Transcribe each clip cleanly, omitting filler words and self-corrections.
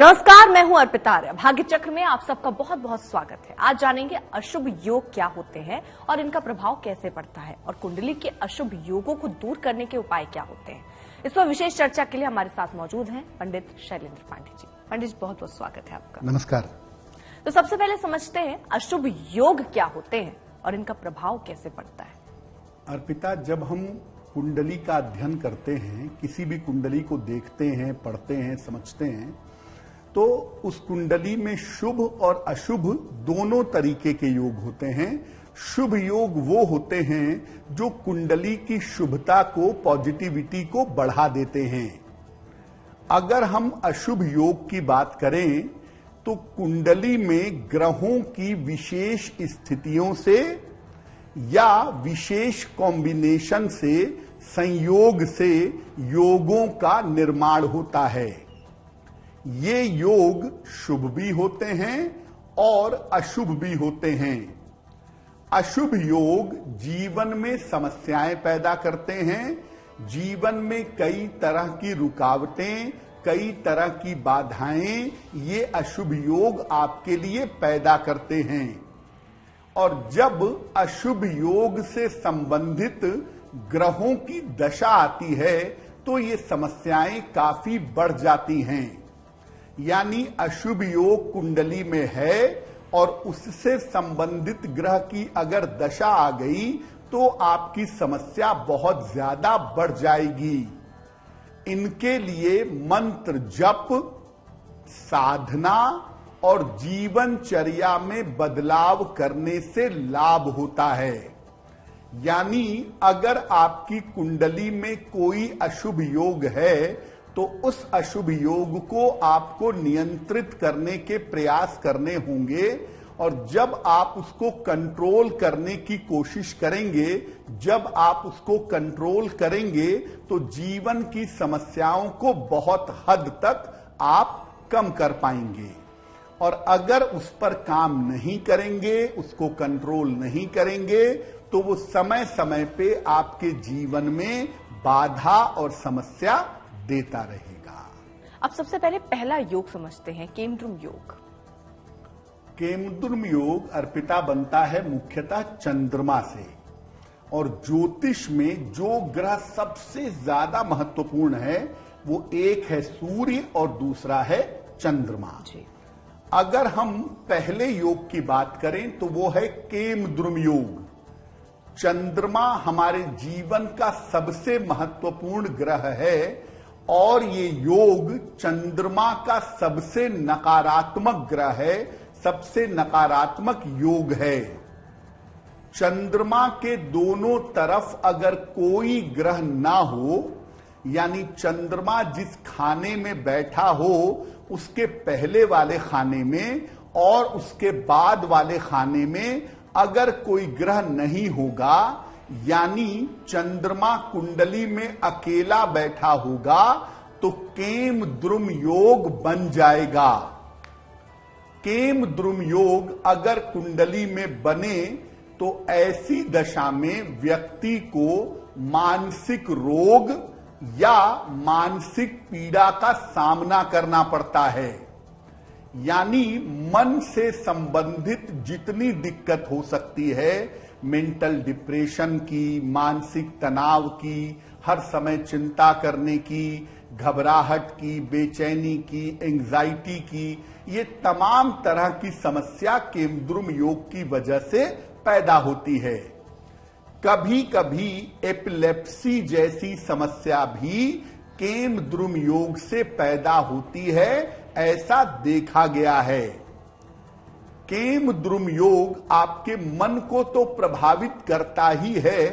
नमस्कार, मैं हूं अर्पिता आर्य। भाग्य चक्र में आप सबका बहुत बहुत स्वागत है। आज जानेंगे अशुभ योग क्या होते हैं और इनका प्रभाव कैसे पड़ता है और कुंडली के अशुभ योगों को दूर करने के उपाय क्या होते हैं। इस पर विशेष चर्चा के लिए हमारे साथ मौजूद हैं पंडित शैलेंद्र पांडे जी। पंडित जी, बहुत बहुत स्वागत है आपका। नमस्कार। तो सबसे पहले समझते हैं अशुभ योग क्या होते हैं और इनका प्रभाव कैसे पड़ता है। अर्पिता, जब हम कुंडली का अध्ययन करते हैं, किसी भी कुंडली को देखते हैं, पढ़ते हैं, समझते हैं, तो उस कुंडली में शुभ और अशुभ दोनों तरीके के योग होते हैं। शुभ योग वो होते हैं जो कुंडली की शुभता को, पॉजिटिविटी को बढ़ा देते हैं। अगर हम अशुभ योग की बात करें तो कुंडली में ग्रहों की विशेष स्थितियों से या विशेष कॉम्बिनेशन से, संयोग से योगों का निर्माण होता है। ये योग शुभ भी होते हैं और अशुभ भी होते हैं। अशुभ योग जीवन में समस्याएं पैदा करते हैं, जीवन में कई तरह की रुकावटें, कई तरह की बाधाएं ये अशुभ योग आपके लिए पैदा करते हैं। और जब अशुभ योग से संबंधित ग्रहों की दशा आती है तो ये समस्याएं काफी बढ़ जाती हैं। यानी अशुभ योग कुंडली में है और उससे संबंधित ग्रह की अगर दशा आ गई तो आपकी समस्या बहुत ज्यादा बढ़ जाएगी। इनके लिए मंत्र जप, साधना और जीवनचर्या में बदलाव करने से लाभ होता है। यानी अगर आपकी कुंडली में कोई अशुभ योग है तो उस अशुभ योग को आपको नियंत्रित करने के प्रयास करने होंगे। और जब आप उसको कंट्रोल करने की कोशिश करेंगे, जब आप उसको कंट्रोल करेंगे तो जीवन की समस्याओं को बहुत हद तक आप कम कर पाएंगे। और अगर उस पर काम नहीं करेंगे, उसको कंट्रोल नहीं करेंगे, तो वो समय समय पे आपके जीवन में बाधा और समस्या देता रहेगा। अब सबसे पहले पहला योग समझते हैं, केमद्रुम योग। केमद्रुम योग अर्पिता बनता है मुख्यतः चंद्रमा से। और ज्योतिष में जो ग्रह सबसे ज्यादा महत्वपूर्ण है वो एक है सूर्य और दूसरा है चंद्रमा जी। अगर हम पहले योग की बात करें तो वो है केमद्रुम योग। चंद्रमा हमारे जीवन का सबसे महत्वपूर्ण ग्रह है और ये योग चंद्रमा का सबसे नकारात्मक ग्रह है, सबसे नकारात्मक योग है। चंद्रमा के दोनों तरफ अगर कोई ग्रह ना हो, यानी चंद्रमा जिस खाने में बैठा हो उसके पहले वाले खाने में और उसके बाद वाले खाने में अगर कोई ग्रह नहीं होगा, यानी चंद्रमा कुंडली में अकेला बैठा होगा, तो केमद्रुम योग बन जाएगा। केमद्रुम योग अगर कुंडली में बने तो ऐसी दशा में व्यक्ति को मानसिक रोग या मानसिक पीड़ा का सामना करना पड़ता है। यानी मन से संबंधित जितनी दिक्कत हो सकती है, मेंटल डिप्रेशन की, मानसिक तनाव की, हर समय चिंता करने की, घबराहट की, बेचैनी की, एंजाइटी की, ये तमाम तरह की समस्या केमद्रुम योग की वजह से पैदा होती है। कभी कभी एपिलेप्सी जैसी समस्या भी केमद्रुम योग से पैदा होती है, ऐसा देखा गया है। केमद्रुम योग आपके मन को तो प्रभावित करता ही है,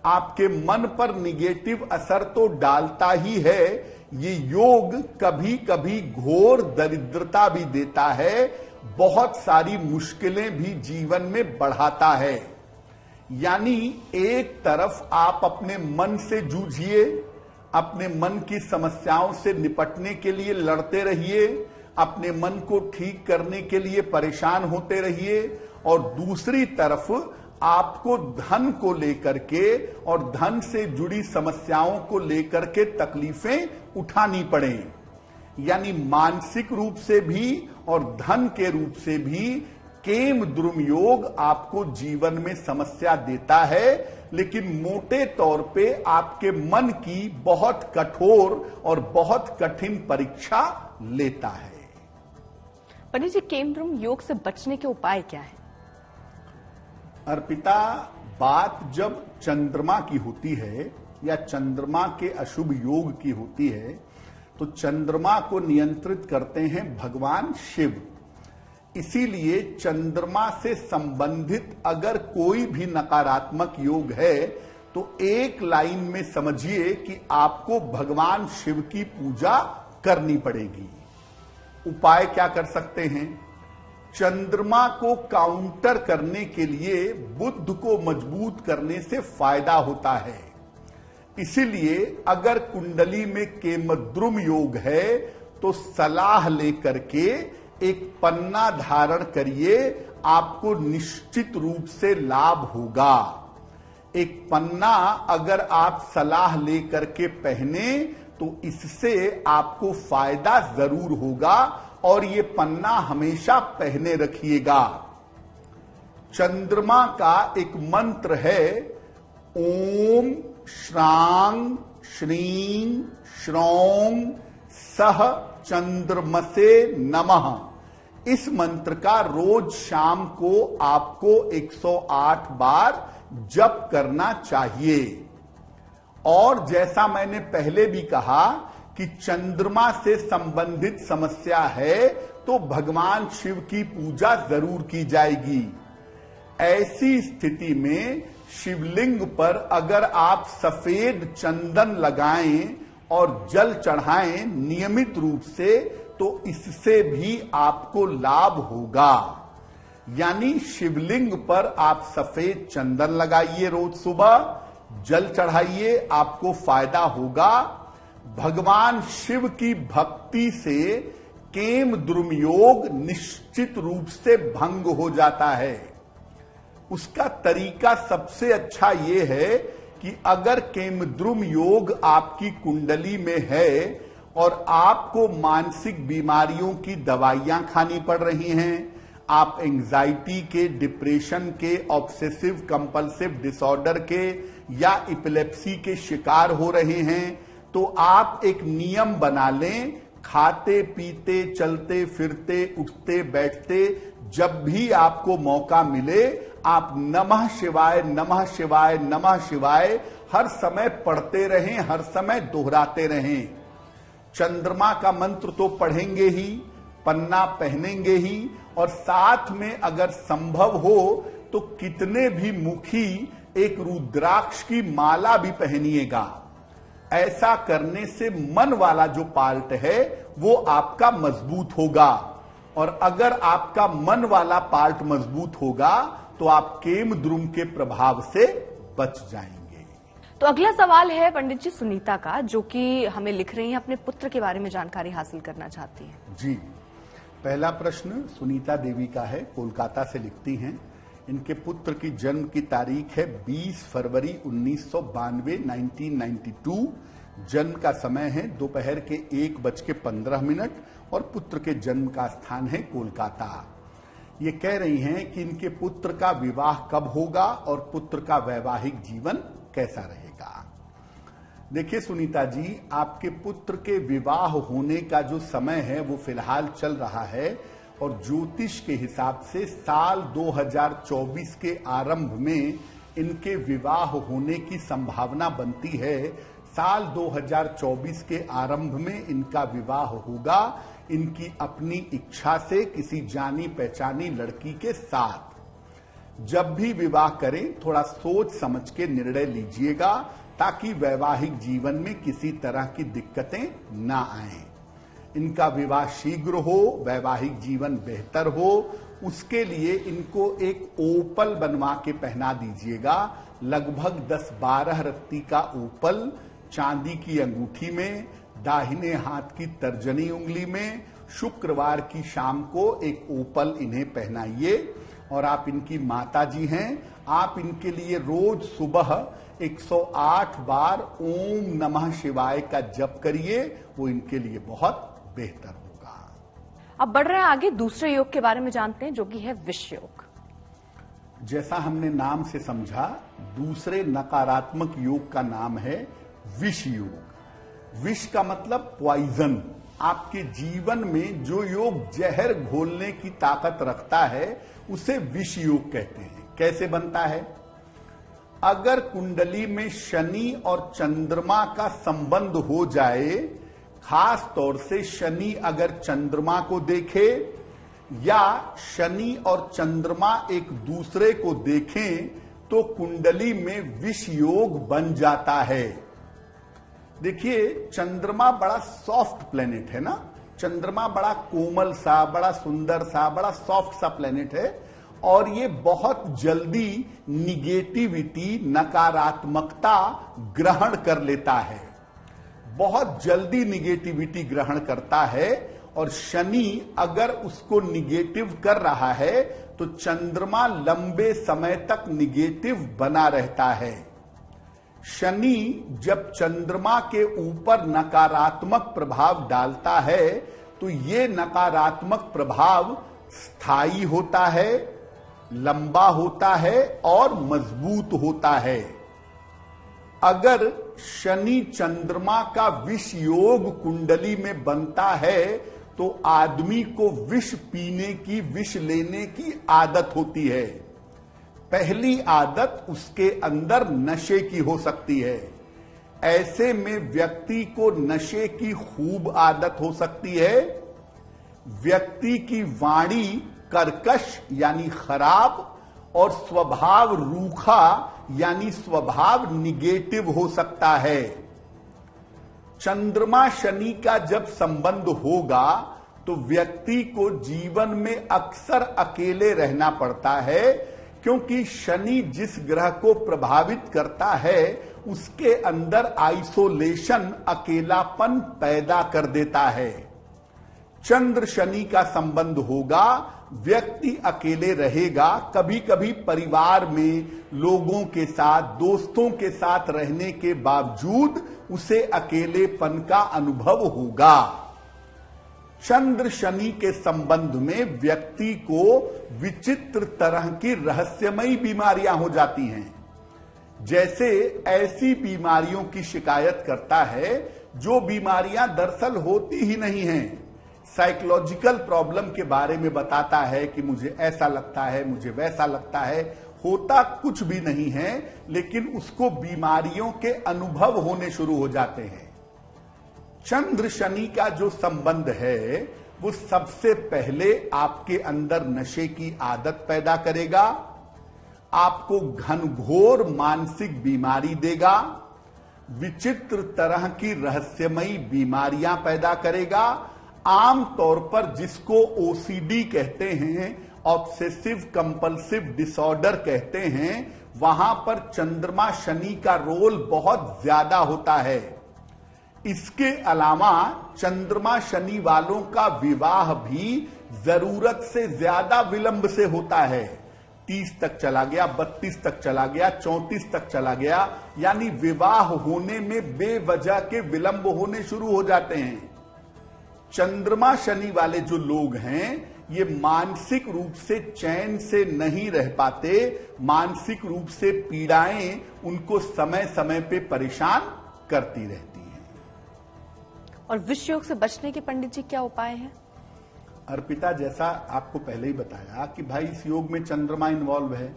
आपके मन पर निगेटिव असर तो डालता ही है। ये योग कभी कभी घोर दरिद्रता भी देता है, बहुत सारी मुश्किलें भी जीवन में बढ़ाता है। यानी एक तरफ आप अपने मन से जूझिए, अपने मन की समस्याओं से निपटने के लिए लड़ते रहिए, अपने मन को ठीक करने के लिए परेशान होते रहिए, और दूसरी तरफ आपको धन को लेकर के और धन से जुड़ी समस्याओं को लेकर के तकलीफें उठानी पड़े। यानी मानसिक रूप से भी और धन के रूप से भी केम द्रुम योग आपको जीवन में समस्या देता है, लेकिन मोटे तौर पे आपके मन की बहुत कठोर और बहुत कठिन परीक्षा लेता है। पंडित जी, केम द्रुम योग से बचने के उपाय क्या है? अर्पिता, बात जब चंद्रमा की होती है या चंद्रमा के अशुभ योग की होती है तो चंद्रमा को नियंत्रित करते हैं भगवान शिव। इसीलिए चंद्रमा से संबंधित अगर कोई भी नकारात्मक योग है तो एक लाइन में समझिए कि आपको भगवान शिव की पूजा करनी पड़ेगी। उपाय क्या कर सकते हैं? चंद्रमा को काउंटर करने के लिए बुध को मजबूत करने से फायदा होता है। इसीलिए अगर कुंडली में केमद्रुम योग है तो सलाह लेकर के एक पन्ना धारण करिए, आपको निश्चित रूप से लाभ होगा। एक पन्ना अगर आप सलाह लेकर के पहने तो इससे आपको फायदा जरूर होगा, और ये पन्ना हमेशा पहने रखिएगा। चंद्रमा का एक मंत्र है, ओम श्रांग श्रीं श्रौं सह चंद्रमसे नमः। इस मंत्र का रोज शाम को आपको 108 बार जप करना चाहिए। और जैसा मैंने पहले भी कहा कि चंद्रमा से संबंधित समस्या है तो भगवान शिव की पूजा जरूर की जाएगी। ऐसी स्थिति में शिवलिंग पर अगर आप सफेद चंदन लगाएं और जल चढ़ाएं नियमित रूप से तो इससे भी आपको लाभ होगा। यानी शिवलिंग पर आप सफेद चंदन लगाइए, रोज सुबह जल चढ़ाइए, आपको फायदा होगा। भगवान शिव की भक्ति से केम द्रुम योग निश्चित रूप से भंग हो जाता है। उसका तरीका सबसे अच्छा यह है कि अगर केमद्रुम योग आपकी कुंडली में है और आपको मानसिक बीमारियों की दवाइयां खानी पड़ रही हैं, आप एंजाइटी के, डिप्रेशन के, ऑब्सेसिव कंपल्सिव डिसऑर्डर के या इपिलेप्सी के शिकार हो रहे हैं, तो आप एक नियम बना लें, खाते पीते चलते फिरते उठते बैठते जब भी आपको मौका मिले आप नमः शिवाय नमः शिवाय नमः शिवाय हर समय पढ़ते रहें, हर समय दोहराते रहें। चंद्रमा का मंत्र तो पढ़ेंगे ही, पन्ना पहनेंगे ही, और साथ में अगर संभव हो तो कितने भी मुखी एक रुद्राक्ष की माला भी पहनिएगा। ऐसा करने से मन वाला जो पार्ट है वो आपका मजबूत होगा, और अगर आपका मन वाला पार्ट मजबूत होगा तो आप केम द्रुम के प्रभाव से बच जाएंगे। तो अगला सवाल है पंडित जी सुनीता का, जो कि हमें लिख रही हैं, अपने पुत्र के बारे में जानकारी हासिल करना चाहती हैं। जी, पहला प्रश्न सुनीता देवी का है, कोलकाता से लिखती हैं। इनके पुत्र की जन्म की तारीख है 20 फरवरी 1992 1992। जन्म का समय है दोपहर के 1:15 और पुत्र के जन्म का स्थान है कोलकाता। ये कह रही हैं कि इनके पुत्र का विवाह कब होगा और पुत्र का वैवाहिक जीवन कैसा रहेगा। देखिए सुनीता जी, आपके पुत्र के विवाह होने का जो समय है वो फिलहाल चल रहा है, और ज्योतिष के हिसाब से साल 2024 के आरंभ में इनके विवाह होने की संभावना बनती है। साल 2024 के आरंभ में इनका विवाह होगा, इनकी अपनी इच्छा से किसी जानी पहचानी लड़की के साथ। जब भी विवाह करें थोड़ा सोच समझ के निर्णय लीजिएगा, ताकि वैवाहिक जीवन में किसी तरह की दिक्कतें ना आएं। इनका विवाह शीघ्र हो, वैवाहिक जीवन बेहतर हो, उसके लिए इनको एक ओपल बनवा के पहना दीजिएगा। लगभग 10-12 रत्ती का ओपल चांदी की अंगूठी में, दाहिने हाथ की तर्जनी उंगली में, शुक्रवार की शाम को एक ओपल इन्हें पहनाइए। और आप इनकी माता जी हैं, आप इनके लिए रोज सुबह 108 बार ओम नमः शिवाय का जप करिए, वो इनके लिए बहुत बेहतर होगा। अब बढ़ रहे हैं आगे, दूसरे योग के बारे में जानते हैं जो कि है विष योग। जैसा हमने नाम से समझा, दूसरे नकारात्मक योग का नाम है विष योग। विष का मतलब पॉइजन। आपके जीवन में जो योग जहर घोलने की ताकत रखता है उसे विष योग कहते हैं। कैसे बनता है? अगर कुंडली में शनि और चंद्रमा का संबंध हो जाए, खास तौर से शनि अगर चंद्रमा को देखे या शनि और चंद्रमा एक दूसरे को देखें, तो कुंडली में विष योग बन जाता है। देखिए, चंद्रमा बड़ा सॉफ्ट प्लेनेट है ना। चंद्रमा बड़ा कोमल सा, बड़ा सुंदर सा, बड़ा सॉफ्ट सा प्लेनेट है और ये बहुत जल्दी निगेटिविटी, नकारात्मकता ग्रहण कर लेता है, बहुत जल्दी निगेटिविटी ग्रहण करता है। और शनि अगर उसको निगेटिव कर रहा है तो चंद्रमा लंबे समय तक निगेटिव बना रहता है। शनि जब चंद्रमा के ऊपर नकारात्मक प्रभाव डालता है तो ये नकारात्मक प्रभाव स्थायी होता है, लंबा होता है और मजबूत होता है। अगर शनि चंद्रमा का विष योग कुंडली में बनता है तो आदमी को विष पीने की, विष लेने की आदत होती है। पहली आदत उसके अंदर नशे की हो सकती है। ऐसे में व्यक्ति को नशे की खूब आदत हो सकती है। व्यक्ति की वाणी कर्कश यानी खराब और स्वभाव रूखा यानी स्वभाव निगेटिव हो सकता है। चंद्रमा शनि का जब संबंध होगा तो व्यक्ति को जीवन में अक्सर अकेले रहना पड़ता है, क्योंकि शनि जिस ग्रह को प्रभावित करता है उसके अंदर आइसोलेशन, अकेलापन पैदा कर देता है। चंद्र शनि का संबंध होगा, व्यक्ति अकेले रहेगा। कभी कभी परिवार में लोगों के साथ, दोस्तों के साथ रहने के बावजूद उसे अकेलेपन का अनुभव होगा। चंद्र शनि के संबंध में व्यक्ति को विचित्र तरह की रहस्यमयी बीमारियां हो जाती हैं। जैसे ऐसी बीमारियों की शिकायत करता है जो बीमारियां दरअसल होती ही नहीं हैं। साइकोलॉजिकल प्रॉब्लम के बारे में बताता है कि मुझे ऐसा लगता है, मुझे वैसा लगता है, होता कुछ भी नहीं है, लेकिन उसको बीमारियों के अनुभव होने शुरू हो जाते हैं। चंद्र शनि का जो संबंध है वो सबसे पहले आपके अंदर नशे की आदत पैदा करेगा, आपको घनघोर मानसिक बीमारी देगा, विचित्र तरह की रहस्यमयी बीमारियां पैदा करेगा। आम तौर पर जिसको ओसीडी कहते हैं, ऑब्सेसिव कंपल्सिव डिसऑर्डर कहते हैं, वहां पर चंद्रमा शनि का रोल बहुत ज्यादा होता है। इसके अलावा चंद्रमा शनि वालों का विवाह भी जरूरत से ज्यादा विलंब से होता है। 30 तक चला गया, 32 तक चला गया, 34 तक चला गया, यानी विवाह होने में बेवजह के विलंब होने शुरू हो जाते हैं। चंद्रमा शनि वाले जो लोग हैं ये मानसिक रूप से चैन से नहीं रह पाते, मानसिक रूप से पीड़ाएं उनको समय समय पे परेशान करती रहती हैं। और विष योग से बचने के पंडित जी क्या उपाय हैं? अर्पिता, जैसा आपको पहले ही बताया कि भाई इस योग में चंद्रमा इन्वॉल्व है,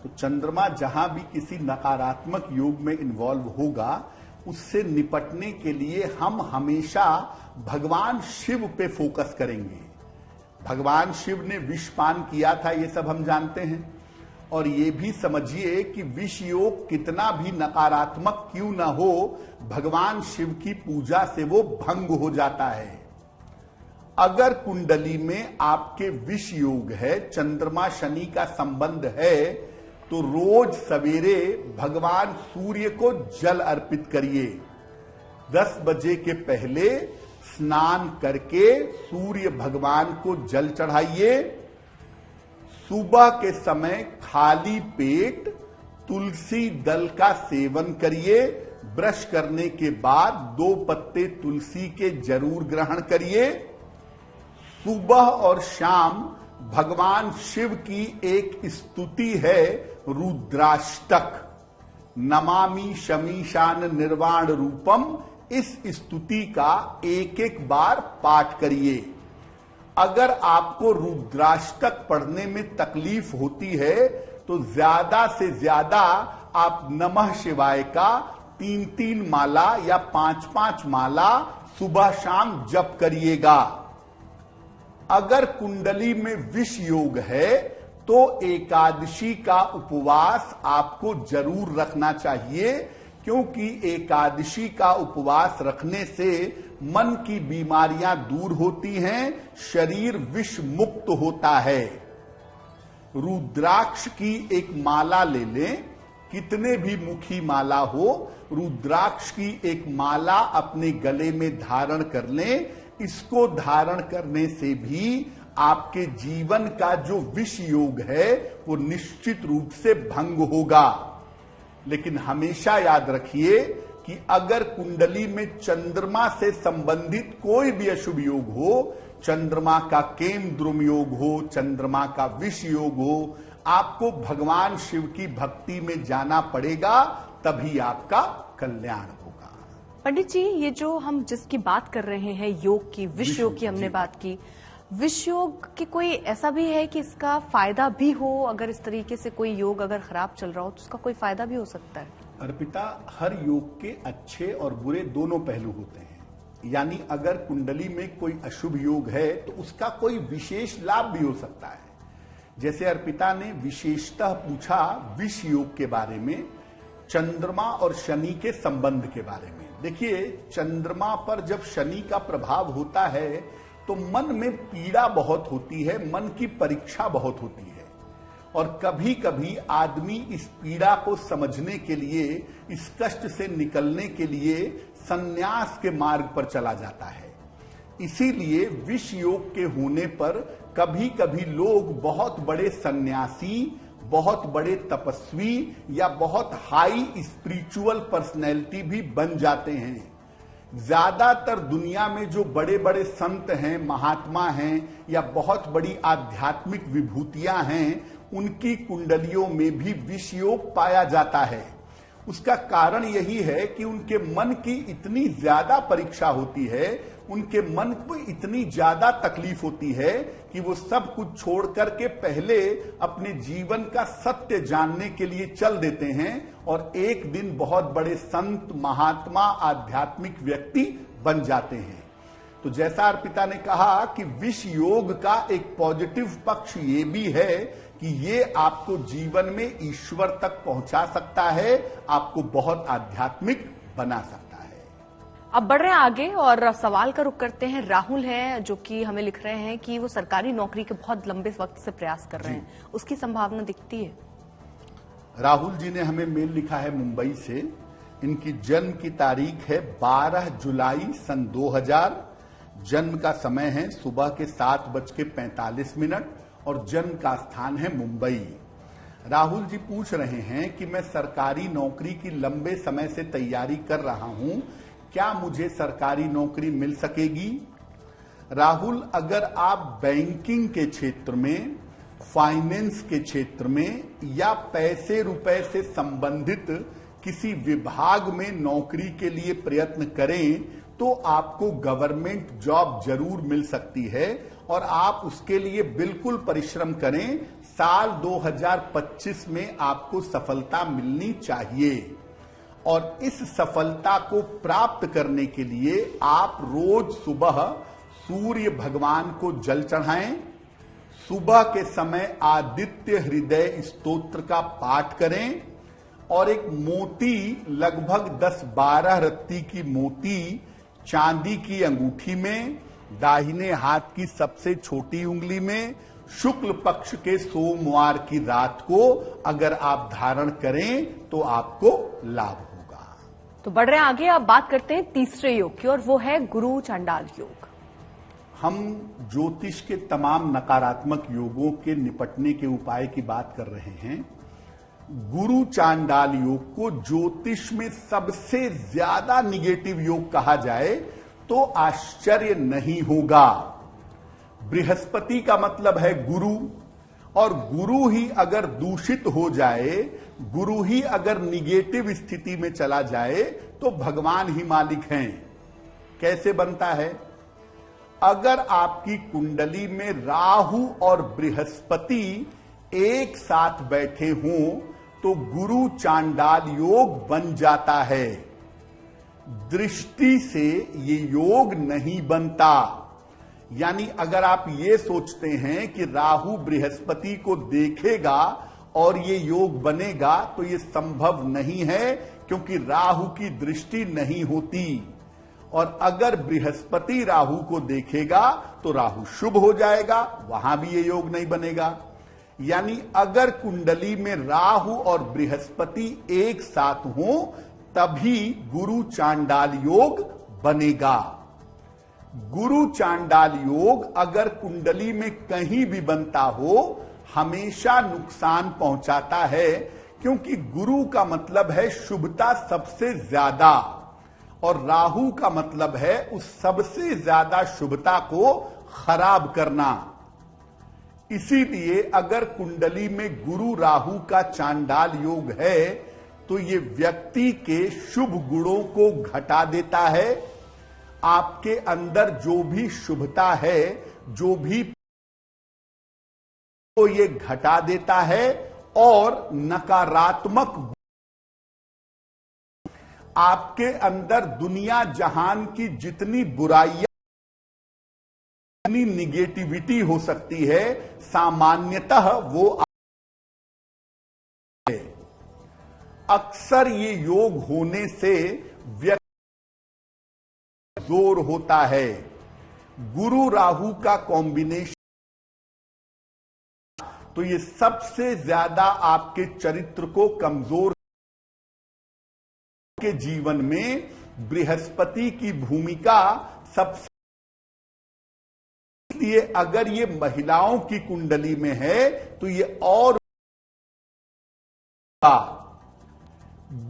तो चंद्रमा जहां भी किसी नकारात्मक योग में इन्वॉल्व होगा उससे निपटने के लिए हम हमेशा भगवान शिव पे फोकस करेंगे। भगवान शिव ने विष पान किया था, ये सब हम जानते हैं। और ये भी समझिए कि विष योग कितना भी नकारात्मक क्यों ना हो, भगवान शिव की पूजा से वो भंग हो जाता है। अगर कुंडली में आपके विष योग है, चंद्रमा शनि का संबंध है, तो रोज सवेरे भगवान सूर्य को जल अर्पित करिए। 10 बजे के पहले स्नान करके सूर्य भगवान को जल चढ़ाइए। सुबह के समय खाली पेट तुलसी दल का सेवन करिए। ब्रश करने के बाद 2 पत्ते तुलसी के जरूर ग्रहण करिए। सुबह और शाम भगवान शिव की एक स्तुति है रुद्राष्टक, नमामि शमीशान निर्वाण रूपम। इस स्तुति का एक एक बार पाठ करिए। अगर आपको रुद्राष्टक पढ़ने में तकलीफ होती है तो ज्यादा से ज्यादा आप नमः शिवाय का 3-3 माला या 5-5 माला सुबह शाम जप करिएगा। अगर कुंडली में विष योग है तो एकादशी का उपवास आपको जरूर रखना चाहिए, क्योंकि एकादशी का उपवास रखने से मन की बीमारियां दूर होती हैं, शरीर विष मुक्त होता है। रुद्राक्ष की एक माला ले लें, कितने भी मुखी माला हो, रुद्राक्ष की एक माला अपने गले में धारण कर लें। इसको धारण करने से भी आपके जीवन का जो विष योग है वो निश्चित रूप से भंग होगा। लेकिन हमेशा याद रखिए कि अगर कुंडली में चंद्रमा से संबंधित कोई भी अशुभ योग हो, चंद्रमा का केम द्रुम योग हो, चंद्रमा का विष योग हो, आपको भगवान शिव की भक्ति में जाना पड़ेगा, तभी आपका कल्याण होगा। पंडित जी, ये जो हम जिसकी बात कर रहे हैं योग की, विष योग की हमने बात की, विष योग की कोई ऐसा भी है कि इसका फायदा भी हो? अगर इस तरीके से कोई योग अगर खराब चल रहा हो तो उसका कोई फायदा भी हो सकता है? अर्पिता, हर योग के अच्छे और बुरे दोनों पहलू होते हैं। यानी अगर कुंडली में कोई अशुभ योग है तो उसका कोई विशेष लाभ भी हो सकता है। जैसे अर्पिता ने विशेषतः पूछा विष योग के बारे में, चंद्रमा और शनि के संबंध के बारे में। देखिए, चंद्रमा पर जब शनि का प्रभाव होता है तो मन में पीड़ा बहुत होती है, मन की परीक्षा बहुत होती है, और कभी कभी आदमी इस पीड़ा को समझने के लिए, इस कष्ट से निकलने के लिए संन्यास के मार्ग पर चला जाता है। इसीलिए विष योग के होने पर कभी कभी लोग बहुत बड़े सन्यासी, बहुत बड़े तपस्वी या बहुत हाई स्पिरिचुअल पर्सनैलिटी भी बन जाते हैं। ज्यादातर दुनिया में जो बड़े बड़े संत हैं, महात्मा हैं, या बहुत बड़ी आध्यात्मिक विभूतियां हैं, उनकी कुंडलियों में भी विष योग पाया जाता है। उसका कारण यही है कि उनके मन की इतनी ज्यादा परीक्षा होती है, उनके मन को इतनी ज्यादा तकलीफ होती है कि वो सब कुछ छोड़ करके पहले अपने जीवन का सत्य जानने के लिए चल देते हैं और एक दिन बहुत बड़े संत, महात्मा, आध्यात्मिक व्यक्ति बन जाते हैं। तो जैसा अर्पिता ने कहा कि विष योग का एक पॉजिटिव पक्ष ये भी है कि ये आपको जीवन में ईश्वर तक पहुंचा सकता है, आपको बहुत आध्यात्मिक बना सकता है। अब बढ़ रहे हैं आगे और सवाल का रुख करते हैं। राहुल है जो कि हमें लिख रहे हैं कि वो सरकारी नौकरी के बहुत लंबे वक्त से प्रयास कर रहे हैं, उसकी संभावना दिखती है? राहुल जी ने हमें मेल लिखा है मुंबई से। इनकी जन्म की तारीख है 12 जुलाई सन 2000। जन्म का समय है सुबह के 7:45 और जन्म का स्थान है मुंबई। राहुल जी पूछ रहे हैं कि मैं सरकारी नौकरी की लंबे समय से तैयारी कर रहा हूं, क्या मुझे सरकारी नौकरी मिल सकेगी? राहुल, अगर आप बैंकिंग के क्षेत्र में, फाइनेंस के क्षेत्र में या पैसे रुपए से संबंधित किसी विभाग में नौकरी के लिए प्रयत्न करें तो आपको गवर्नमेंट जॉब जरूर मिल सकती है और आप उसके लिए बिल्कुल परिश्रम करें। साल 2025 में आपको सफलता मिलनी चाहिए और इस सफलता को प्राप्त करने के लिए आप रोज सुबह सूर्य भगवान को जल चढ़ाएं, सुबह के समय आदित्य हृदय स्तोत्र का पाठ करें और एक मोती, लगभग 10-12 रत्ती की मोती चांदी की अंगूठी में, दाहिने हाथ की सबसे छोटी उंगली में, शुक्ल पक्ष के सोमवार की रात को अगर आप धारण करें तो आपको लाभ होगा। तो बढ़ रहे हैं आगे, अब बात करते हैं तीसरे योग की और वो है गुरु चांडाल योग। हम ज्योतिष के तमाम नकारात्मक योगों के निपटने के उपाय की बात कर रहे हैं। गुरु चांडाल योग को ज्योतिष में सबसे ज्यादा निगेटिव योग कहा जाए तो आश्चर्य नहीं होगा। बृहस्पति का मतलब है गुरु, और गुरु ही अगर दूषित हो जाए, गुरु ही अगर निगेटिव स्थिति में चला जाए तो भगवान ही मालिक हैं। कैसे बनता है? अगर आपकी कुंडली में राहु और बृहस्पति एक साथ बैठे हों तो गुरु चांडाल योग बन जाता है। दृष्टि से ये योग नहीं बनता। यानी अगर आप ये सोचते हैं कि राहु बृहस्पति को देखेगा और ये योग बनेगा, तो ये संभव नहीं है, क्योंकि राहु की दृष्टि नहीं होती। और अगर बृहस्पति राहु को देखेगा तो राहु शुभ हो जाएगा, वहां भी ये योग नहीं बनेगा। यानी अगर कुंडली में राहु और बृहस्पति एक साथ हो तभी गुरु चांडाल योग बनेगा। गुरु चांडाल योग अगर कुंडली में कहीं भी बनता हो हमेशा नुकसान पहुंचाता है, क्योंकि गुरु का मतलब है शुभता सबसे ज्यादा, और राहु का मतलब है उस सबसे ज्यादा शुभता को खराब करना। इसीलिए अगर कुंडली में गुरु राहु का चांडाल योग है तो ये व्यक्ति के शुभ गुणों को घटा देता है। आपके अंदर जो भी शुभता है, जो भी तो ये घटा देता है, और नकारात्मक आपके अंदर दुनिया जहान की जितनी बुराइयां, जितनी निगेटिविटी हो सकती है, सामान्यतः वो है। अक्सर ये योग होने से व्यक्ति जोर होता है। गुरु राहु का कॉम्बिनेशन तो ये सबसे ज्यादा आपके चरित्र को कमजोर, के जीवन में बृहस्पति की भूमिका सबसे, इसलिए अगर ये महिलाओं की कुंडली में है तो ये और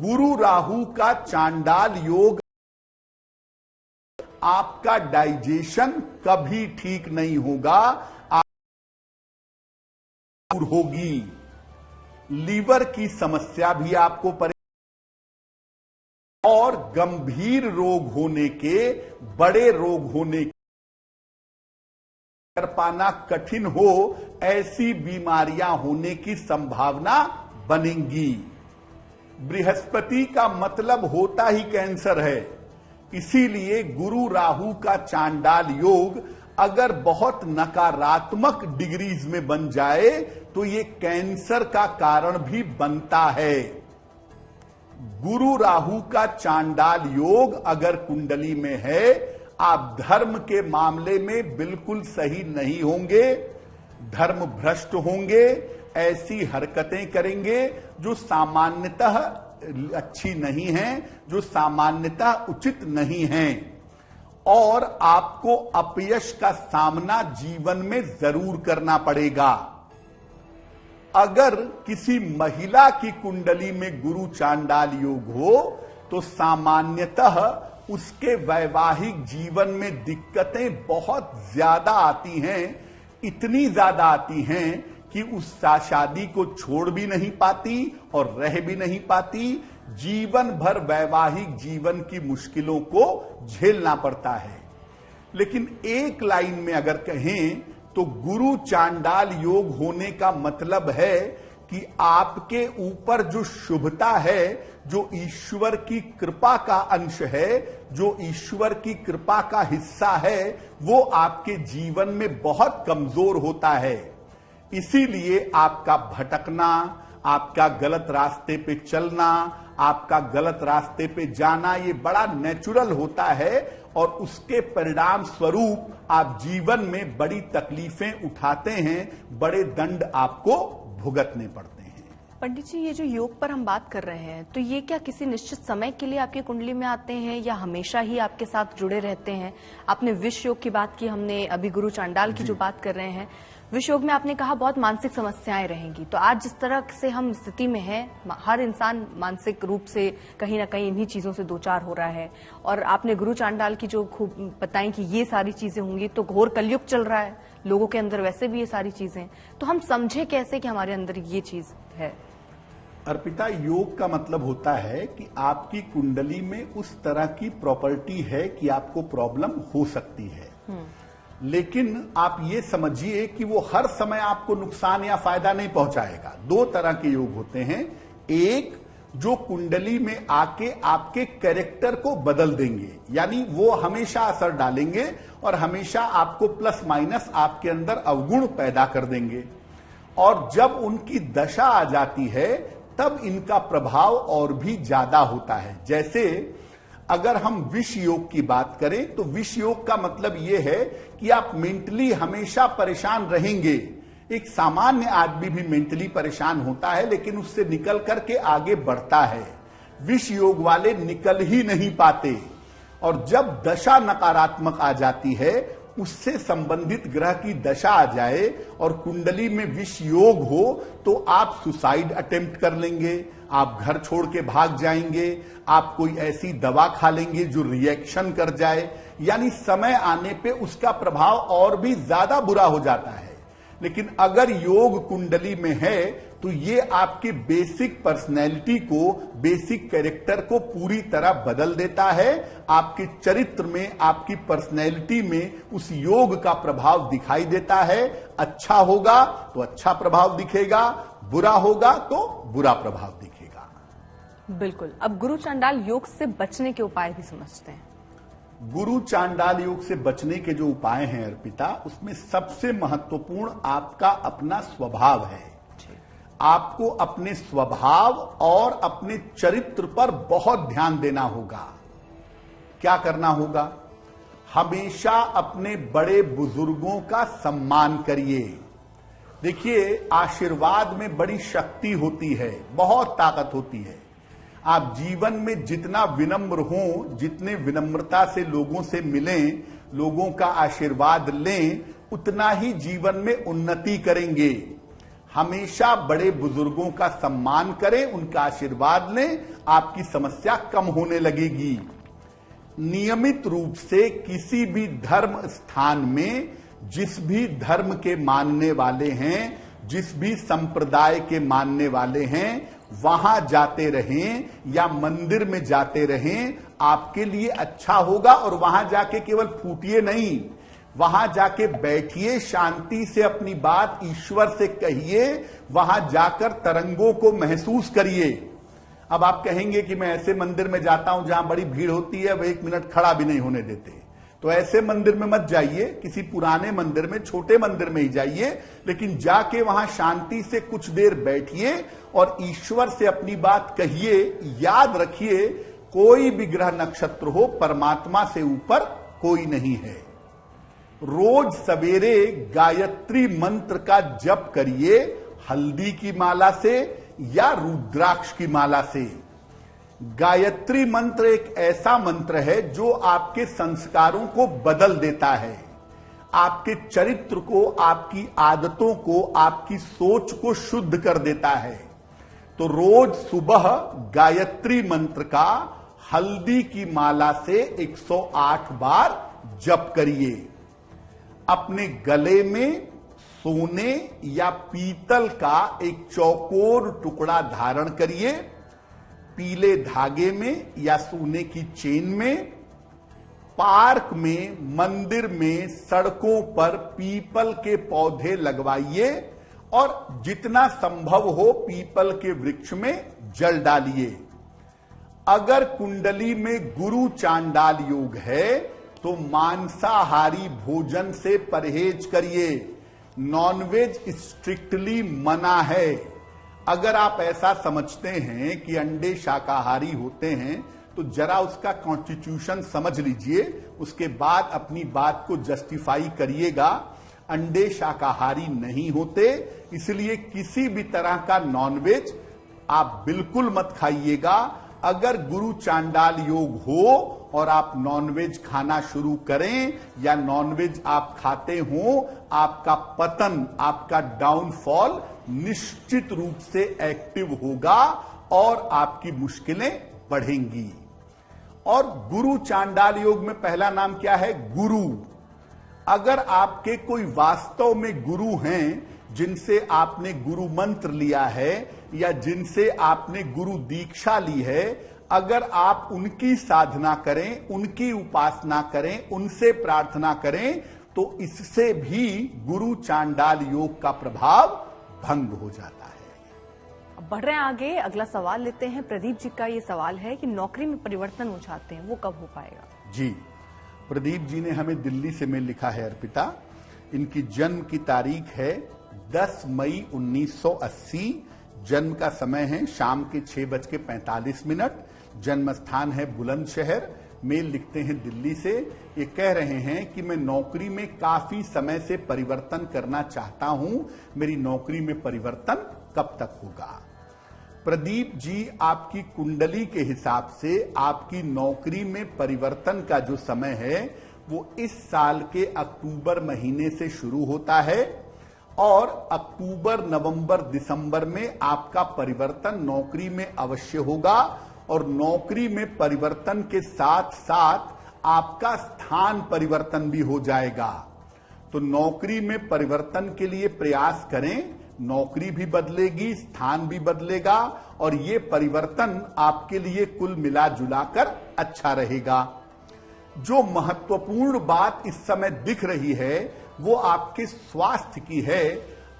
गुरु राहु का चांडाल योग आपका डाइजेशन कभी ठीक नहीं होगा, होगी। लीवर की समस्या भी आपको और गंभीर रोग होने के, बड़े रोग होने कर पाना कठिन हो, ऐसी बीमारियां होने की संभावना बनेंगी। बृहस्पति का मतलब होता ही कैंसर है, इसीलिए गुरु राहु का चांडाल योग अगर बहुत नकारात्मक डिग्रीज में बन जाए तो ये कैंसर का कारण भी बनता है। गुरु राहु का चांडाल योग अगर कुंडली में है, आप धर्म के मामले में बिल्कुल सही नहीं होंगे, धर्म भ्रष्ट होंगे, ऐसी हरकतें करेंगे जो सामान्यतः अच्छी नहीं हैं, जो सामान्यतः उचित नहीं हैं, और आपको अपयश का सामना जीवन में जरूर करना पड़ेगा। अगर किसी महिला की कुंडली में गुरु चांडाल योग हो तो सामान्यतः उसके वैवाहिक जीवन में दिक्कतें बहुत ज्यादा आती हैं, इतनी ज्यादा आती हैं कि उस शादी को छोड़ भी नहीं पाती और रह भी नहीं पाती, जीवन भर वैवाहिक जीवन की मुश्किलों को झेलना पड़ता है। लेकिन एक लाइन में अगर कहें तो गुरु चांडाल योग होने का मतलब है कि आपके ऊपर जो शुभता है, जो ईश्वर की कृपा का अंश है, जो ईश्वर की कृपा का हिस्सा है, वो आपके जीवन में बहुत कमजोर होता है। इसीलिए आपका भटकना, आपका गलत रास्ते पे चलना, आपका गलत रास्ते पे जाना, ये बड़ा नेचुरल होता है, और उसके परिणाम स्वरूप आप जीवन में बड़ी तकलीफें उठाते हैं, बड़े दंड आपको भुगतने पड़ते हैं। पंडित जी, ये जो योग पर हम बात कर रहे हैं, तो ये क्या किसी निश्चित समय के लिए आपकी कुंडली में आते हैं या हमेशा ही आपके साथ जुड़े रहते हैं? आपने विष योग की बात की, हमने अभी गुरु चांडाल की जो बात कर रहे हैं, विष योग में आपने कहा बहुत मानसिक समस्याएं रहेंगी, तो आज जिस तरह से हम स्थिति में हैं, हर इंसान मानसिक रूप से कहीं ना कहीं इन्हीं चीजों से दो चार हो रहा है। और आपने गुरु चांडाल की जो खूब बताई कि ये सारी चीजें होंगी, तो घोर कलयुग चल रहा है, लोगों के अंदर वैसे भी ये सारी चीजें, तो हम समझे कैसे कि हमारे अंदर ये चीज है? अर्पिता, योग का मतलब होता है कि आपकी कुंडली में उस तरह की प्रॉपर्टी है कि आपको प्रॉब्लम हो सकती है, लेकिन आप ये समझिए कि वो हर समय आपको नुकसान या फायदा नहीं पहुंचाएगा। दो तरह के योग होते हैं, एक जो कुंडली में आके आपके कैरेक्टर को बदल देंगे, यानी वो हमेशा असर डालेंगे और हमेशा आपको प्लस माइनस आपके अंदर अवगुण पैदा कर देंगे। और जब उनकी दशा आ जाती है तब इनका प्रभाव और भी ज्यादा होता है। जैसे अगर हम विष योग की बात करें तो विष योग का मतलब यह है कि आप मेंटली हमेशा परेशान रहेंगे। एक सामान्य आदमी भी मेंटली परेशान होता है, लेकिन उससे निकल करके आगे बढ़ता है। विष योग वाले निकल ही नहीं पाते, और जब दशा नकारात्मक आ जाती है, उससे संबंधित ग्रह की दशा आ जाए और कुंडली में विष योग हो, तो आप सुसाइड अटेम्प्ट कर लेंगे, आप घर छोड़ के भाग जाएंगे, आप कोई ऐसी दवा खा लेंगे जो रिएक्शन कर जाए, यानी समय आने पे उसका प्रभाव और भी ज्यादा बुरा हो जाता है। लेकिन अगर योग कुंडली में है तो ये आपके बेसिक पर्सनैलिटी को, बेसिक कैरेक्टर को पूरी तरह बदल देता है। आपके चरित्र में, आपकी पर्सनैलिटी में उस योग का प्रभाव दिखाई देता है। अच्छा होगा तो अच्छा प्रभाव दिखेगा, बुरा होगा तो बुरा प्रभाव दिखेगा। बिल्कुल। अब गुरु चांडाल योग से बचने के उपाय भी समझते हैं। गुरु चांडाल योग से बचने के जो उपाय हैं अर्पिता, उसमें सबसे महत्वपूर्ण आपका अपना स्वभाव है। आपको अपने स्वभाव और अपने चरित्र पर बहुत ध्यान देना होगा। क्या करना होगा? हमेशा अपने बड़े बुजुर्गों का सम्मान करिए। देखिए, आशीर्वाद में बड़ी शक्ति होती है, बहुत ताकत होती है। आप जीवन में जितना विनम्र हो, जितने विनम्रता से लोगों से मिलें, लोगों का आशीर्वाद लें, उतना ही जीवन में उन्नति करेंगे। हमेशा बड़े बुजुर्गों का सम्मान करें, उनका आशीर्वाद लें, आपकी समस्या कम होने लगेगी। नियमित रूप से किसी भी धर्म स्थान में जिस भी धर्म के मानने वाले हैं, जिस भी संप्रदाय के मानने वाले हैं, वहां जाते रहें या मंदिर में जाते रहें, आपके लिए अच्छा होगा। और वहां जाके केवल फूटिए नहीं, वहां जाके बैठिए, शांति से अपनी बात ईश्वर से कहिए, वहां जाकर तरंगों को महसूस करिए। अब आप कहेंगे कि मैं ऐसे मंदिर में जाता हूं जहां बड़ी भीड़ होती है, वह 1 मिनट खड़ा भी नहीं होने देते, तो ऐसे मंदिर में मत जाइए। किसी पुराने मंदिर में, छोटे मंदिर में ही जाइए, लेकिन जाके वहां शांति से कुछ देर बैठिए और ईश्वर से अपनी बात कहिए। याद रखिए, कोई भी ग्रह नक्षत्र हो, परमात्मा से ऊपर कोई नहीं है। रोज सवेरे गायत्री मंत्र का जप करिए, हल्दी की माला से या रुद्राक्ष की माला से। गायत्री मंत्र एक ऐसा मंत्र है जो आपके संस्कारों को बदल देता है, आपके चरित्र को, आपकी आदतों को, आपकी सोच को शुद्ध कर देता है। तो रोज सुबह गायत्री मंत्र का हल्दी की माला से 108 बार जप करिए। अपने गले में सोने या पीतल का एक चौकोर टुकड़ा धारण करिए। पीले धागे में या सोने की चेन में, पार्क में, मंदिर में, सड़कों पर पीपल के पौधे लगवाइए और जितना संभव हो पीपल के वृक्ष में जल डालिए। अगर कुंडली में गुरु चांडाल योग है तो मांसाहारी भोजन से परहेज करिए। नॉनवेज स्ट्रिक्टली मना है। अगर आप ऐसा समझते हैं कि अंडे शाकाहारी होते हैं, तो जरा उसका कॉन्स्टिट्यूशन समझ लीजिए, उसके बाद अपनी बात को जस्टिफाई करिएगा। अंडे शाकाहारी नहीं होते, इसलिए किसी भी तरह का नॉनवेज आप बिल्कुल मत खाइएगा। अगर गुरु चांडाल योग हो और आप नॉनवेज खाना शुरू करें या नॉनवेज आप खाते हो, आपका पतन, आपका डाउनफॉल निश्चित रूप से एक्टिव होगा और आपकी मुश्किलें बढ़ेंगी। और गुरु चांडाल योग में पहला नाम क्या है? गुरु। अगर आपके कोई वास्तव में गुरु हैं, जिनसे आपने गुरु मंत्र लिया है या जिनसे आपने गुरु दीक्षा ली है, अगर आप उनकी साधना करें, उनकी उपासना करें, उनसे प्रार्थना करें, तो इससे भी गुरु चांडाल योग का प्रभाव भंग हो जाता है। अब बढ़ रहे हैं आगे, अगला सवाल लेते हैं। प्रदीप जी का ये सवाल है कि नौकरी में परिवर्तन हो जाते हैं, वो कब हो पाएगा? जी, प्रदीप जी ने हमें दिल्ली से मेल लिखा है अर्पिता। इनकी जन्म की तारीख है 10 मई 1980। जन्म का समय है शाम के 6:45। जन्म स्थान है बुलंदशहर। मेल लिखते हैं दिल्ली से। ये कह रहे हैं कि मैं नौकरी में काफी समय से परिवर्तन करना चाहता हूं, मेरी नौकरी में परिवर्तन कब तक होगा? प्रदीप जी, आपकी कुंडली के हिसाब से आपकी नौकरी में परिवर्तन का जो समय है वो इस साल के अक्टूबर महीने से शुरू होता है और अक्टूबर, नवंबर, दिसंबर में आपका परिवर्तन नौकरी में अवश्य होगा। और नौकरी में परिवर्तन के साथ साथ आपका स्थान परिवर्तन भी हो जाएगा। तो नौकरी में परिवर्तन के लिए प्रयास करें, नौकरी भी बदलेगी, स्थान भी बदलेगा और ये परिवर्तन आपके लिए कुल मिला जुलाकर अच्छा रहेगा। जो महत्वपूर्ण बात इस समय दिख रही है वो आपके स्वास्थ्य की है।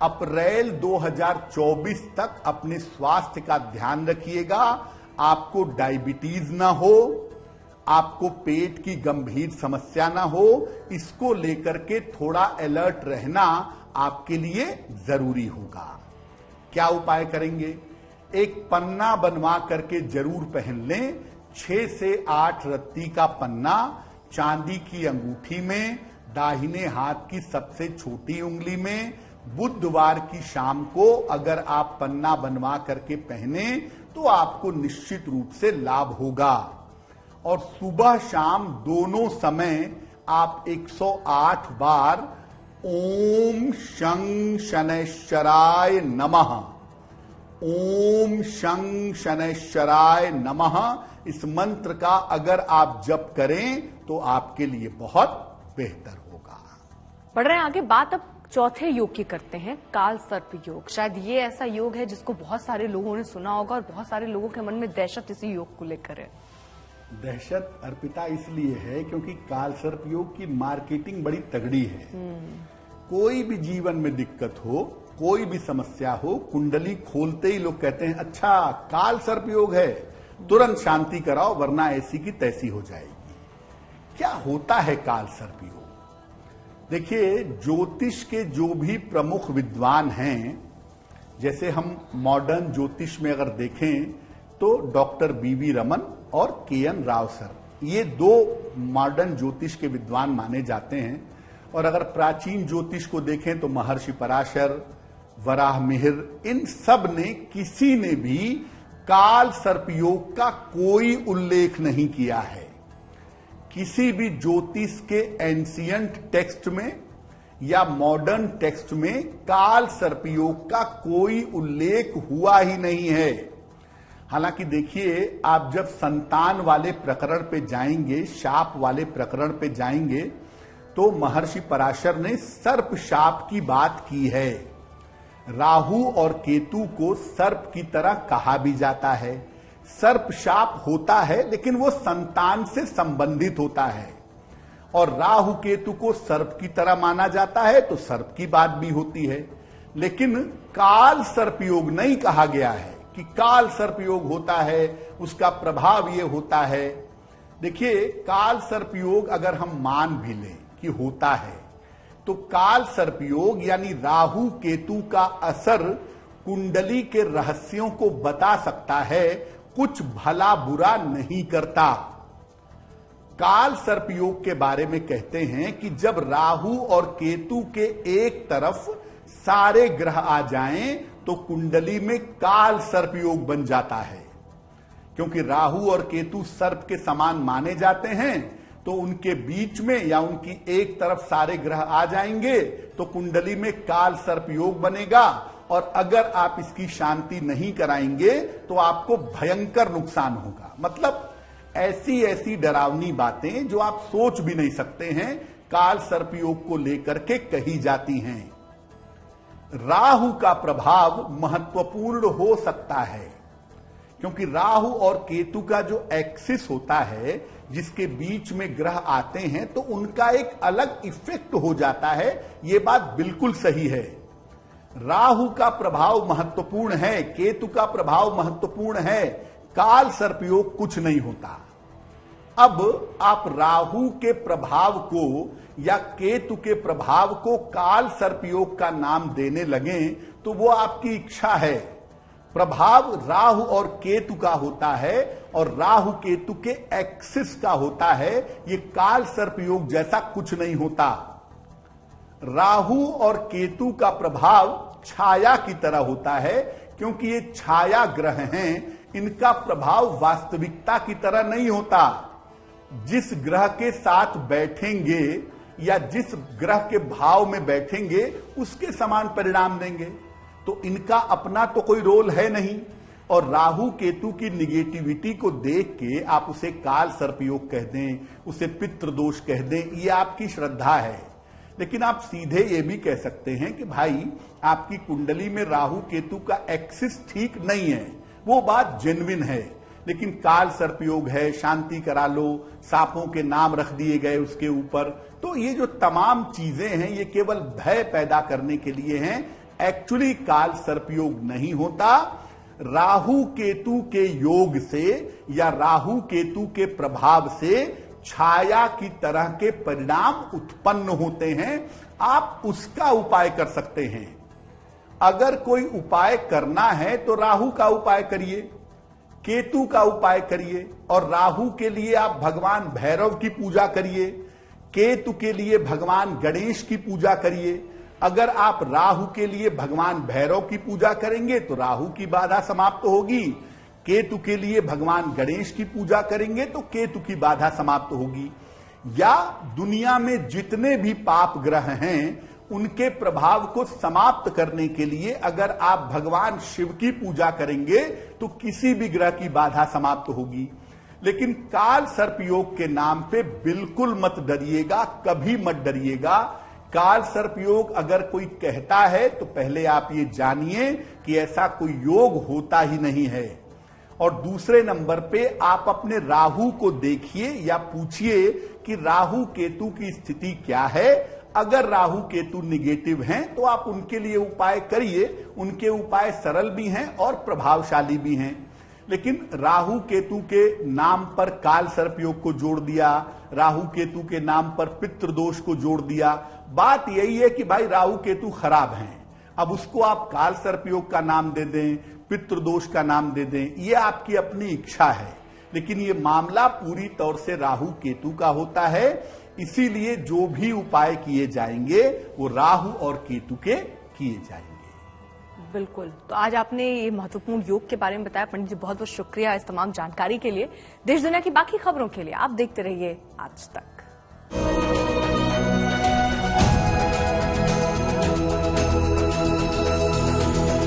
अप्रैल 2024 तक अपने स्वास्थ्य का ध्यान रखिएगा। आपको डायबिटीज ना हो, आपको पेट की गंभीर समस्या ना हो, इसको लेकर के थोड़ा अलर्ट रहना आपके लिए जरूरी होगा। क्या उपाय करेंगे? एक पन्ना बनवा करके जरूर पहन लें। 6 से 8 रत्ती का पन्ना चांदी की अंगूठी में, दाहिने हाथ की सबसे छोटी उंगली में। बुधवार की शाम को अगर आप पन्ना बनवा करके पहने तो आपको निश्चित रूप से लाभ होगा। और सुबह शाम दोनों समय आप 108 बार ओम शं शनैश्चराय नमः, ओम शं शनैश्चराय नमः, इस मंत्र का अगर आप जप करें तो आपके लिए बहुत बेहतर होगा। बढ़ रहे हैं आगे, बात अब चौथे योग की करते हैं, काल सर्प योग। शायद ये ऐसा योग है जिसको बहुत सारे लोगों ने सुना होगा और बहुत सारे लोगों के मन में दहशत इसी योग को लेकर है। दहशत अर्पिता इसलिए है क्योंकि काल सर्प योग की मार्केटिंग बड़ी तगड़ी है। कोई भी जीवन में दिक्कत हो, कोई भी समस्या हो, कुंडली खोलते ही लोग कहते हैं अच्छा काल सर्प योग है, तुरंत शांति कराओ वरना ऐसी की तैसी हो जाएगी। क्या होता है काल सर्प योग? देखिए, ज्योतिष के जो भी प्रमुख विद्वान हैं, जैसे हम मॉडर्न ज्योतिष में अगर देखें तो डॉक्टर बीवी रमन और केएन राव सर, ये 2 मॉडर्न ज्योतिष के विद्वान माने जाते हैं। और अगर प्राचीन ज्योतिष को देखें तो महर्षि पराशर, वराह मिहिर, इन सब ने, किसी ने भी काल सर्प योग का कोई उल्लेख नहीं किया है। किसी भी ज्योतिष के एंशियंट टेक्स्ट में या मॉडर्न टेक्स्ट में काल सर्प योग का कोई उल्लेख हुआ ही नहीं है। हालांकि देखिए, आप जब संतान वाले प्रकरण पे जाएंगे, शाप वाले प्रकरण पे जाएंगे, तो महर्षि पराशर ने सर्प शाप की बात की है। राहु और केतु को सर्प की तरह कहा भी जाता है। सर्प शाप होता है लेकिन वो संतान से संबंधित होता है। और राहु केतु को सर्प की तरह माना जाता है तो सर्प की बात भी होती है। लेकिन काल सर्प योग नहीं कहा गया है कि काल सर्प योग होता है, उसका प्रभाव ये होता है। देखिए, काल सर्प योग अगर हम मान भी लें कि होता है, तो काल सर्प योग यानी राहु केतु का असर कुंडली के रहस्यों को बता सकता है, कुछ भला बुरा नहीं करता। काल सर्प योग के बारे में कहते हैं कि जब राहु और केतु के एक तरफ सारे ग्रह आ जाएं तो कुंडली में काल सर्प योग बन जाता है। क्योंकि राहु और केतु सर्प के समान माने जाते हैं, तो उनके बीच में या उनकी एक तरफ सारे ग्रह आ जाएंगे तो कुंडली में काल सर्प योग बनेगा, और अगर आप इसकी शांति नहीं कराएंगे तो आपको भयंकर नुकसान होगा। मतलब ऐसी ऐसी डरावनी बातें जो आप सोच भी नहीं सकते हैं काल सर्प योग को लेकर के कही जाती हैं। राहु का प्रभाव महत्वपूर्ण हो सकता है, क्योंकि राहु और केतु का जो एक्सिस होता है, जिसके बीच में ग्रह आते हैं, तो उनका एक अलग इफेक्ट हो जाता है। यह बात बिल्कुल सही है। राहु का प्रभाव महत्वपूर्ण है, केतु का प्रभाव महत्वपूर्ण है, काल सर्पयोग कुछ नहीं होता। अब आप राहु के प्रभाव को या केतु के प्रभाव को काल सर्पयोग का नाम देने लगें तो वो आपकी इच्छा है। प्रभाव राहु और केतु का होता है और राहु केतु के एक्सिस का होता है। ये काल सर्पयोग जैसा कुछ नहीं होता। राहु और केतु का प्रभाव छाया की तरह होता है, क्योंकि ये छाया ग्रह हैं, इनका प्रभाव वास्तविकता की तरह नहीं होता। जिस ग्रह के साथ बैठेंगे या जिस ग्रह के भाव में बैठेंगे उसके समान परिणाम देंगे, तो इनका अपना तो कोई रोल है नहीं। और राहु केतु की निगेटिविटी को देख के आप उसे काल सर्पयोग कह दें, उसे पितृदोष कह दें, ये आपकी श्रद्धा है। लेकिन आप सीधे ये भी कह सकते हैं कि भाई आपकी कुंडली में राहु केतु का एक्सिस ठीक नहीं है, वो बात जेन्युइन है, लेकिन काल सर्पयोग है, शांति करा लो, सांपों के नाम रख दिए गए उसके ऊपर। तो ये जो तमाम चीजें हैं ये केवल भय पैदा करने के लिए हैं। एक्चुअली काल सर्पयोग नहीं होता। राहु केतु के योग से या राहु केतु के प्रभाव से छाया की तरह के परिणाम उत्पन्न होते हैं। आप उसका उपाय कर सकते हैं। अगर कोई उपाय करना है तो राहु का उपाय करिए, केतु का उपाय करिए, और राहु के लिए आप भगवान भैरव की पूजा करिए, केतु के लिए भगवान गणेश की पूजा करिए। अगर आप राहु के लिए भगवान भैरव की पूजा करेंगे तो राहु की बाधा समाप्त होगी, केतु के लिए भगवान गणेश की पूजा करेंगे तो केतु की बाधा समाप्त होगी। या दुनिया में जितने भी पाप ग्रह हैं उनके प्रभाव को समाप्त करने के लिए अगर आप भगवान शिव की पूजा करेंगे तो किसी भी ग्रह की बाधा समाप्त होगी। लेकिन काल सर्पयोग के नाम पे बिल्कुल मत डरिएगा, कभी मत डरिएगा। काल सर्पयोग अगर कोई कहता है तो पहले आप ये जानिए कि ऐसा कोई योग होता ही नहीं है। और दूसरे नंबर पे आप अपने राहु को देखिए या पूछिए कि राहु केतु की स्थिति क्या है। अगर राहु केतु निगेटिव हैं तो आप उनके लिए उपाय करिए। उनके उपाय सरल भी हैं और प्रभावशाली भी हैं। लेकिन राहु केतु के नाम पर काल सर्पयोग को जोड़ दिया, राहु केतु के नाम पर पितृदोष को जोड़ दिया। बात यही है कि भाई राहु केतु खराब हैं, अब उसको आप काल सर्पयोग का नाम दे दें, पितृदोष का नाम दे दें, ये आपकी अपनी इच्छा है। लेकिन ये मामला पूरी तौर से राहु केतु का होता है। इसीलिए जो भी उपाय किए जाएंगे वो राहु और केतु के किए जाएंगे। बिल्कुल। तो आज आपने ये महत्वपूर्ण योग के बारे में बताया। पंडित जी बहुत बहुत शुक्रिया इस तमाम जानकारी के लिए। देश दुनिया की बाकी खबरों के लिए आप देखते रहिए आज तक।